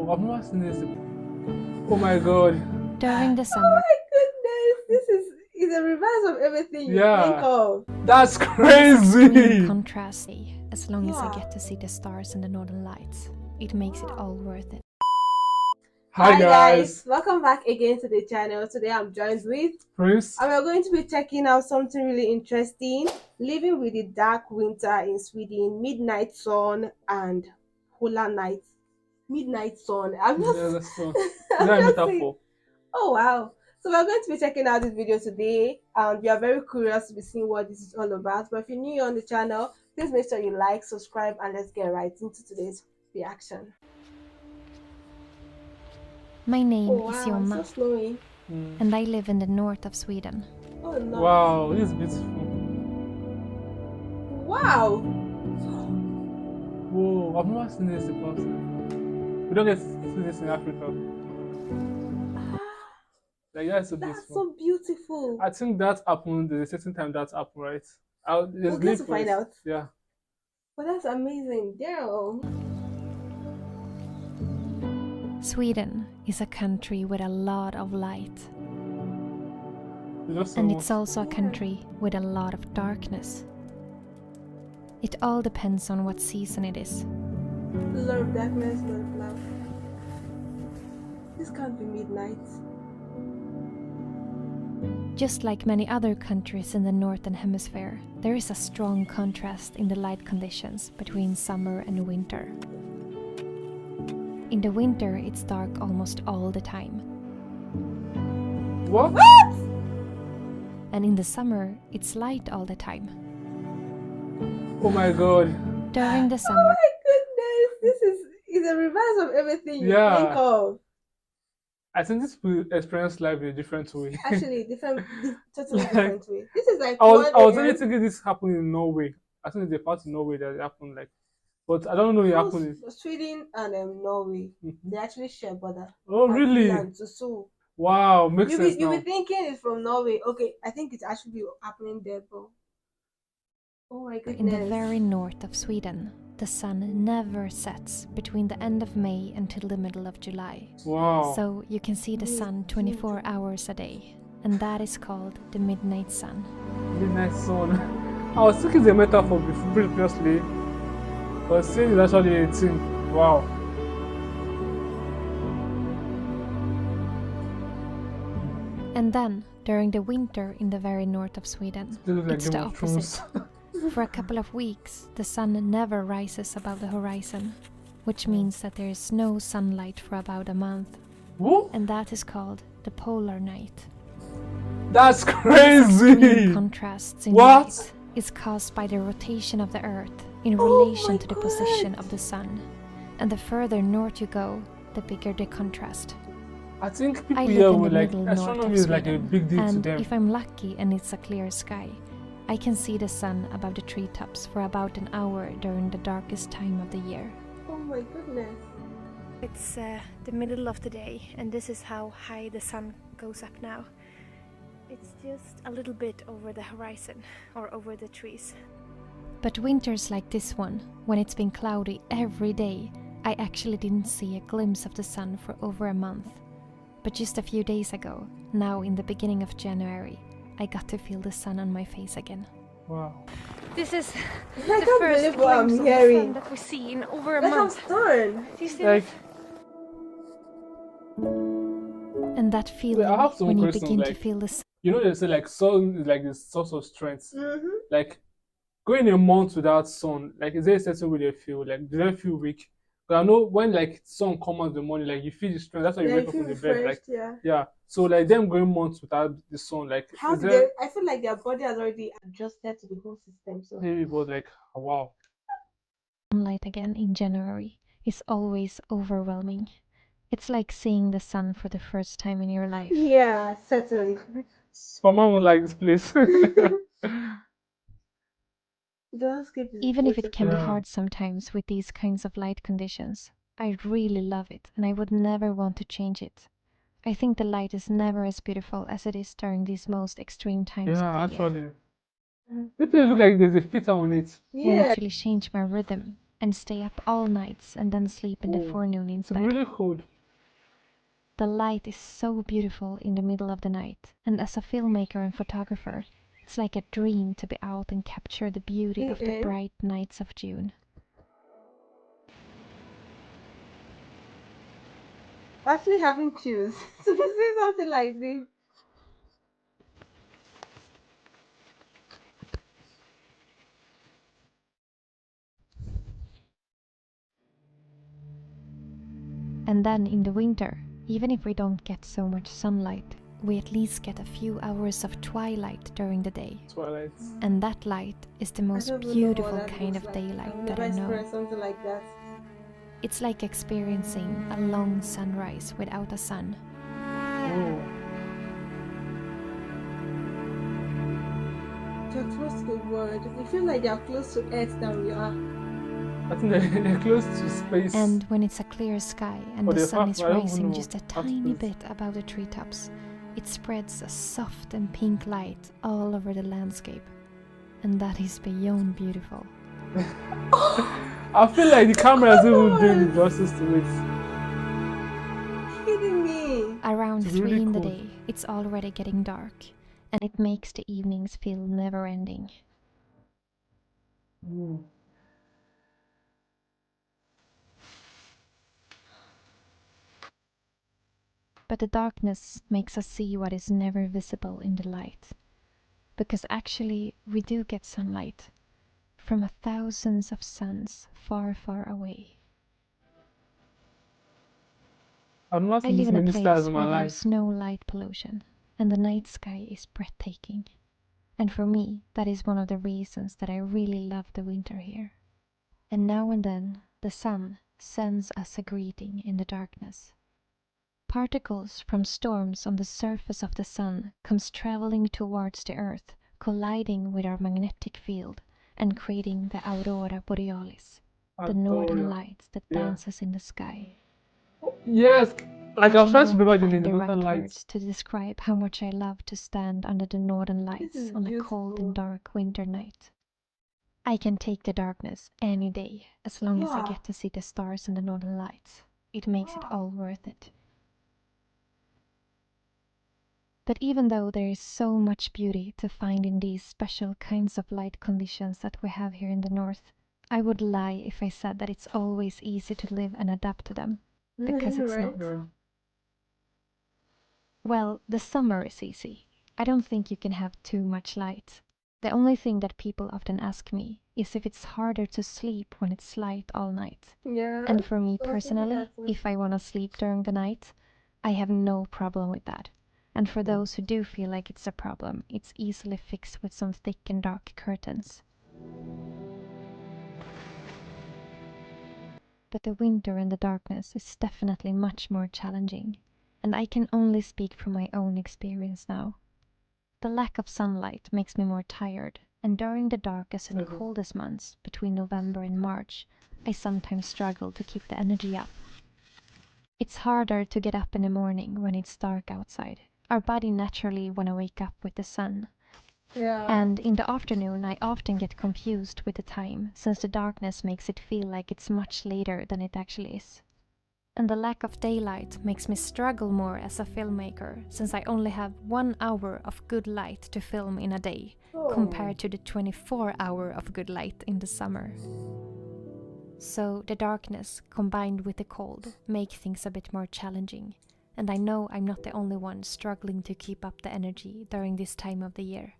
Whoa, I've never seen this. Oh my god. During the Oh summer, my goodness, this is a reverse of everything you think Yeah. of. That's extreme crazy. contrast. As long as I Yeah. get to see the stars and the northern lights, it makes it all worth it. Hi guys. Welcome back again to the channel. Today I'm joined with Prince. and we're going to be checking out something really interesting. Living with the dark winter in Sweden, midnight sun and polar night. Midnight sun. I'm Yeah, just that's so. Is I'm that a just saying. metaphor? Oh wow. So we're going to be checking out this video today and we are very curious to be seeing what this is all about. But if you're new on the channel, please make sure you like, subscribe, and let's get right into today's reaction. My name Oh is wow, Jonna, it's so snowy. and I live in the north of Sweden. Oh no. Wow, this is beautiful. Wow. Whoa, I've never seen this in person. We don't get to see this in Africa. Like that's so That's beautiful. so beautiful. I think that happened. There's a certain time that happened, right? There's We'll get need to for find it. out. Yeah. But that's amazing. Damn. Sweden is a country with a lot of light, It's just so and much. it's also a country with a lot of darkness. It all depends on what season it is. A lot of darkness, a lot of love. This can't be midnight. Just like many other countries in the northern hemisphere, there is a strong contrast in the light conditions between summer and winter. In the winter, it's dark almost all the time, What? and in the summer, it's light all the time. Oh my god. During the Oh summer, my goodness, this is a reverse of everything you Yeah. think of. I think this will experience life in a different way. Actually, totally Like, different way. This is like I was 1 only a.m. thinking this happened in Norway. I think there's a part in Norway that it happened like, but I don't know it Both happened. Sweden and Norway, Mhm. they actually share border. Oh And really? Finland too. So Wow, makes sense you'll be now. thinking it's from Norway. Okay, I think it's actually happening there, but oh my in the goodness. very north of Sweden, the sun never sets between the end of May until the middle of July. Wow. So you can see the sun 24 hours a day, and that is called the midnight sun. Midnight sun. I was thinking the metaphor previously, but seeing it's actually 18. Wow. And then, during the winter in the very north of Sweden, This looks like it's Game the of Thrones. opposite. For a couple of weeks, the sun never rises above the horizon, which means that there is no sunlight for about a month, Whoa, and that is called the polar night. that's Extreme crazy. contrasts in What? light is caused by the rotation of the Earth in Oh relation my to the position God. of the sun, and the further north you go, the bigger the contrast. I think I people live here in will the like middle north astronomy of is like a Sweden, big deal to and them. if I'm lucky and it's a clear sky, I can see the sun above the treetops for about an hour during the darkest time of the year. Oh my goodness. It's the middle of the day, and this is how high the sun goes up now. It's just a little bit over the horizon, or over the trees. But winters like this one, when it's been cloudy every day, I actually didn't see a glimpse of the sun for over a month. But just a few days ago, now in the beginning of January, I got to feel the sun on my face again. Wow. This is I can't believe what I'm glimpse of the sun hearing. that we see in over a Look how month. stern. Do you see Like, And that feeling I have some when you questions, begin to like, feel the sun. you know, they say like sun is like the source of strength. Mm-hmm. Like going a month without sun, like is there a certain way they feel? Like do they feel weak? But I know when like sun comes out in the morning, like you feel the strength. That's why you Yeah, wake you up feel from the bed. Like refreshed, yeah. yeah. So like them going months without the sun, like How is did there? they? I feel like their body has already adjusted to the whole system. So Maybe it was like wow. Sunlight again in January is always overwhelming. It's like seeing the sun for the first time in your life. yeah, certainly. Mama won't like this place. Just keep it Even if it can be Yeah. hard sometimes with these kinds of light conditions, I really love it and I would never want to change it. I think the light is never as beautiful as it is during these most extreme times Yeah, of the year. actually. This place look like there's a filter on it. It Yeah. actually changed my rhythm and stay up all nights and then sleep in the Oh, forenoon it's instead. really cold. The light is so beautiful in the middle of the night, and as a filmmaker and photographer, it's like a dream to be out and capture the beauty of the Mm-mm. bright nights of June. Actually having chills to see something like this. And then in the winter, even if we don't get so much sunlight, we at least get a few hours of twilight during the day. Twilight. And that light is the I most don't even know what beautiful that kind looks of like. daylight I've that never I know. experienced something like that. It's like experiencing a long sunrise without a sun. Oh, They're close to the world. They feel like they're close to Earth than we are. I think they're close to space. And when it's a clear sky and Or the they're sun far is from, I don't even rising know. just a How to tiny put it. bit above the treetops, it spreads a soft and pink light all over the landscape. And that is beyond beautiful. I feel like the camera is even doing God! the justice to it. Kidding me? Around It's 3 really in the cool. day, it's already getting dark, and it makes the evenings feel never ending. Mm. But the darkness makes us see what is never visible in the light. Because actually, we do get sunlight from thousands of suns far, far away. I've not I seen live this in a many stars place in where my life. there's no light pollution, and the night sky is breathtaking. And for me, that is one of the reasons that I really love the winter here. And now and then, the sun sends us a greeting in the darkness. Particles from storms on the surface of the sun comes traveling towards the earth, colliding with our magnetic field and creating the aurora borealis, the northern Adoria. lights that Yeah. dances in the sky. Yes. Like I I was trying to cannot remember the find name, the the Northern right Lights. words to describe how much I love to stand under the northern This lights is on a cold and beautiful. dark winter night. I can take the darkness any day as long as I Wow. get to see the stars and the northern lights. It makes it all worth it. But even though there is so much beauty to find in these special kinds of light conditions that we have here in the north, I would lie if I said that it's always easy to live and adapt to them, because it's Right? not. Yeah. Well, the summer is easy. I don't think you can have too much light. The only thing that people often ask me is if it's harder to sleep when it's light all night. Yeah. And for me Something like personally, that too. if I want to sleep during the night, I have no problem with that. And for those who do feel like it's a problem, it's easily fixed with some thick and dark curtains. But the winter and the darkness is definitely much more challenging, and I can only speak from my own experience now. The lack of sunlight makes me more tired, and during the darkest and Mhm. coldest months, between November and March, I sometimes struggle to keep the energy up. It's harder to get up in the morning when it's dark outside. Our body naturally want to wake up with the sun. Yeah. And in the afternoon, I often get confused with the time, since the darkness makes it feel like it's much later than it actually is. And the lack of daylight makes me struggle more as a filmmaker, since I only have 1 hour of good light to film in a day, compared to the 24-hour of good light in the summer. So the darkness, combined with the cold, make things a bit more challenging, and I know I'm not the only one struggling to keep up the energy during this time of the year.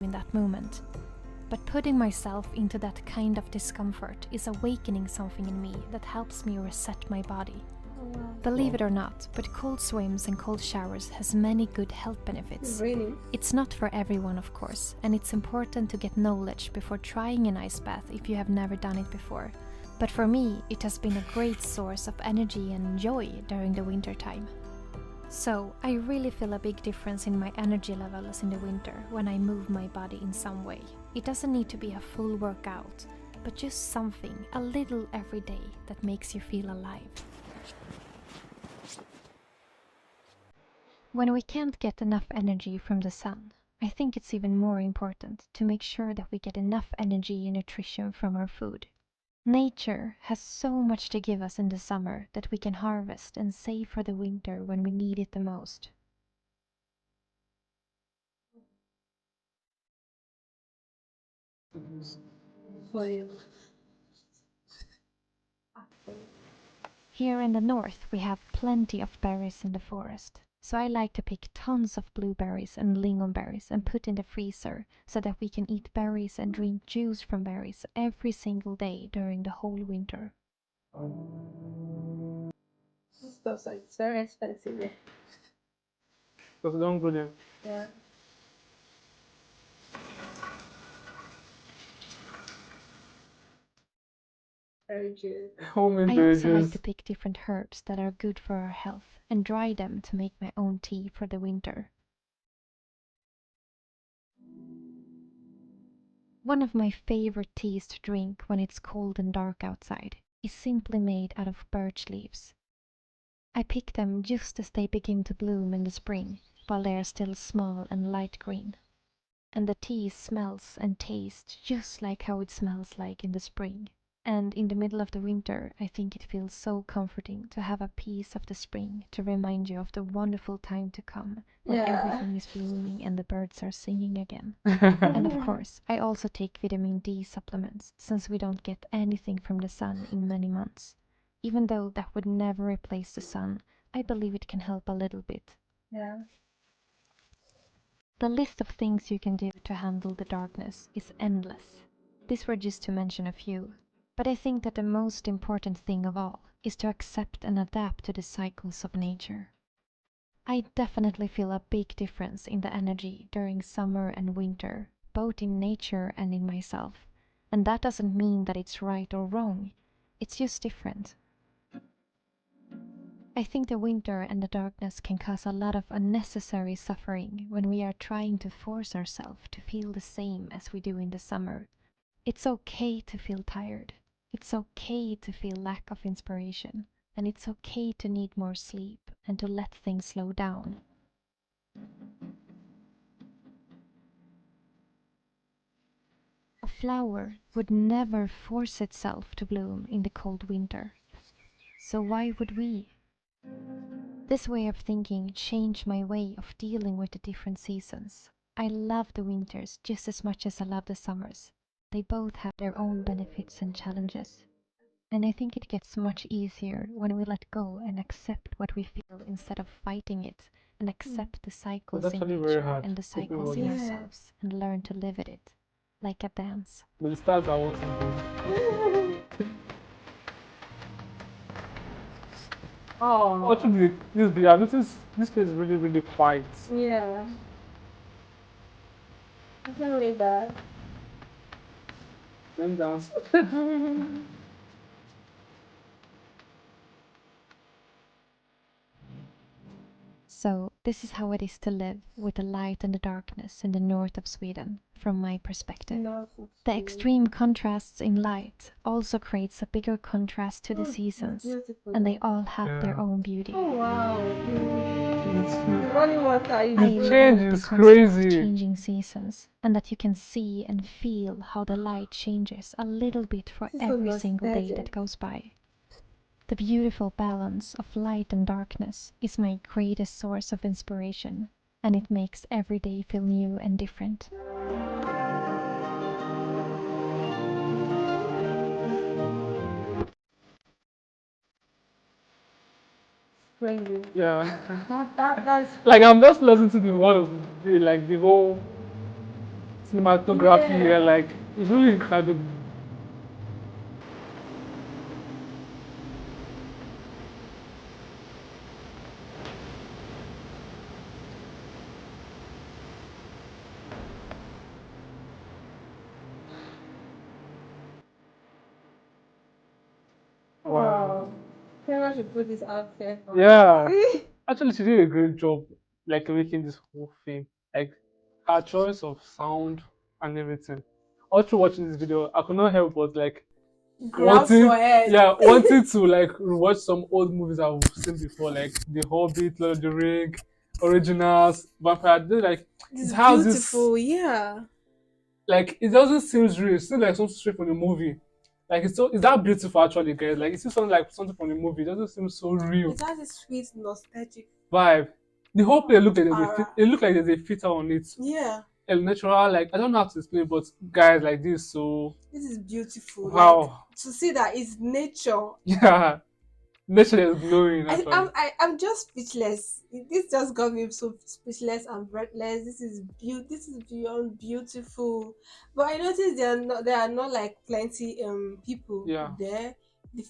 in that moment. But putting myself into that kind of discomfort is awakening something in me that helps me reset my body. Believe it or not, but cold swims and cold showers has many good health benefits. Really? It's not for everyone, of course, and it's important to get knowledge before trying an ice bath if you have never done it before. But for me, it has been a great source of energy and joy during the winter time. So, I really feel a big difference in my energy levels in the winter when I move my body in some way. It doesn't need to be a full workout, but just something, a little every day, that makes you feel alive. When we can't get enough energy from the sun, I think it's even more important to make sure that we get enough energy and nutrition from our food. Nature has so much to give us in the summer that we can harvest and save for the winter when we need it the most. For you. Here in the north we have plenty of berries in the forest, so I like to pick tons of blueberries and lingonberries and put in the freezer so that we can eat berries and drink juice from berries every single day during the whole winter. Stuff like it's very expensive. Yeah. Because don't go there. Yeah. Very good. Homemade I also like to beverages. pick different herbs that are good for our health and dry them to make my own tea for the winter. One of my favorite teas to drink when it's cold and dark outside is simply made out of birch leaves. I pick them just as they begin to bloom in the spring, while they are still small and light green. And the tea smells and tastes just like how it smells like in the spring. And in the middle of the winter, I think it feels so comforting to have a piece of the spring to remind you of the wonderful time to come when everything is blooming and the birds are singing again. And of course, I also take vitamin D supplements since we don't get anything from the sun in many months. Even though that would never replace the sun, I believe it can help a little bit. Yeah. The list of things you can do to handle the darkness is endless. These were just to mention a few. But I think that the most important thing of all is to accept and adapt to the cycles of nature. I definitely feel a big difference in the energy during summer and winter, both in nature and in myself. And that doesn't mean that it's right or wrong. It's just different. I think the winter and the darkness can cause a lot of unnecessary suffering when we are trying to force ourselves to feel the same as we do in the summer. It's okay to feel tired. It's okay to feel lack of inspiration. And it's okay to need more sleep and to let things slow down. A flower would never force itself to bloom in the cold winter. So why would we? This way of thinking changed my way of dealing with the different seasons. I love the winters just as much as I love the summers. They both have their own benefits and challenges. And I think it gets much easier when we let go and accept what we feel instead of fighting it, and accept the It's cycles in actually very nature hard. and the Coping cycles with in it. ourselves, and learn to live with it, like a dance. But the stars are what to do. Oh, actually, I noticed this place is really, really quiet. Yeah. It's not really bad. Let me dance. So, this is how it is to live with the light and the darkness in the north of Sweden, from my perspective. No. The extreme contrasts in light also creates a bigger contrast to the It's seasons, beautiful. and they all have their Yeah. own beauty. Oh wow. It's, Running water I is the love change the is concept of crazy. changing seasons, and that you can see and feel how the light changes a little bit for This is so every single day nostalgic. that goes by. The beautiful balance of light and darkness is my greatest source of inspiration, and it makes every day feel new and different. Crazy. Yeah. That's Like I'm just listening to the word of the day, like the whole cinematography here, like it's really incredible. Wow. Sarah should put this out there. Yeah, actually, she did a great job, like making this whole thing. Like her choice of sound and everything. All through watching this video, I could not help but like Grab wanting, for head. yeah, wanting to like rewatch some old movies I've seen before, like The Hobbit, Lord of the Ring, Originals, Vampire. They're like This it is has this, beautiful, yeah. like it doesn't seem real. It seems like something straight from the movie. Like it's that beautiful actually, guys. Like it seems something like something from the movie. It doesn't seem so real It has a sweet nostalgic vibe. The whole play look like there's a fit, aura. it look like there's a filter on it. Yeah, And natural, like I don't know how to explain, but guys, like this, so this is beautiful. Like wow, to see that it's nature. yeah, nature is glowing actually. I'm just speechless. This just got me so speechless and breathless. This is beyond beautiful. But I noticed there are not like plenty people Yeah, there.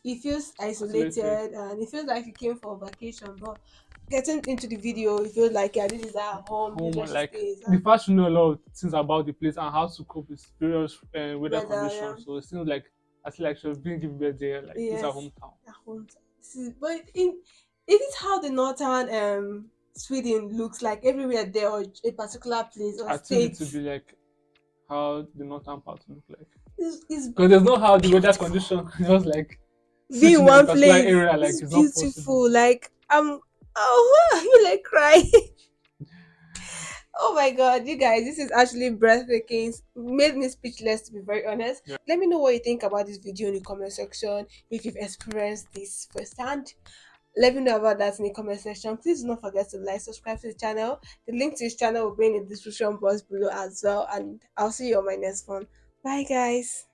It feels isolated. isolated and it feels like you came for a vacation. But getting into the video, it feels like yeah, this is our home. This is Home, where she like stays. the And fact you know a lot of things about the place and how to cope with various weather weather, yeah. conditions. So it seems like I feel like she's being given birth there. Like this is our Yes, hometown. at home. This is, but in it is how the northern Sweden looks like everywhere there or a particular place or I think it state. to be like how the northern part look like. Is Because there's no how the weather beautiful. condition just like Being in switching in a one particular place. area This like is it's not possible. beautiful. Like oh I feel like crying. Oh my god, you guys, this is actually breathtaking. It made me speechless to be very honest. Yeah. Let me know what you think about this video in the comment section if you've experienced this firsthand. Let me know about that in the comment section. Please do not forget to like, subscribe to the channel. The link to this channel will be in the description box below as well. And I'll see you on my next one. Bye guys.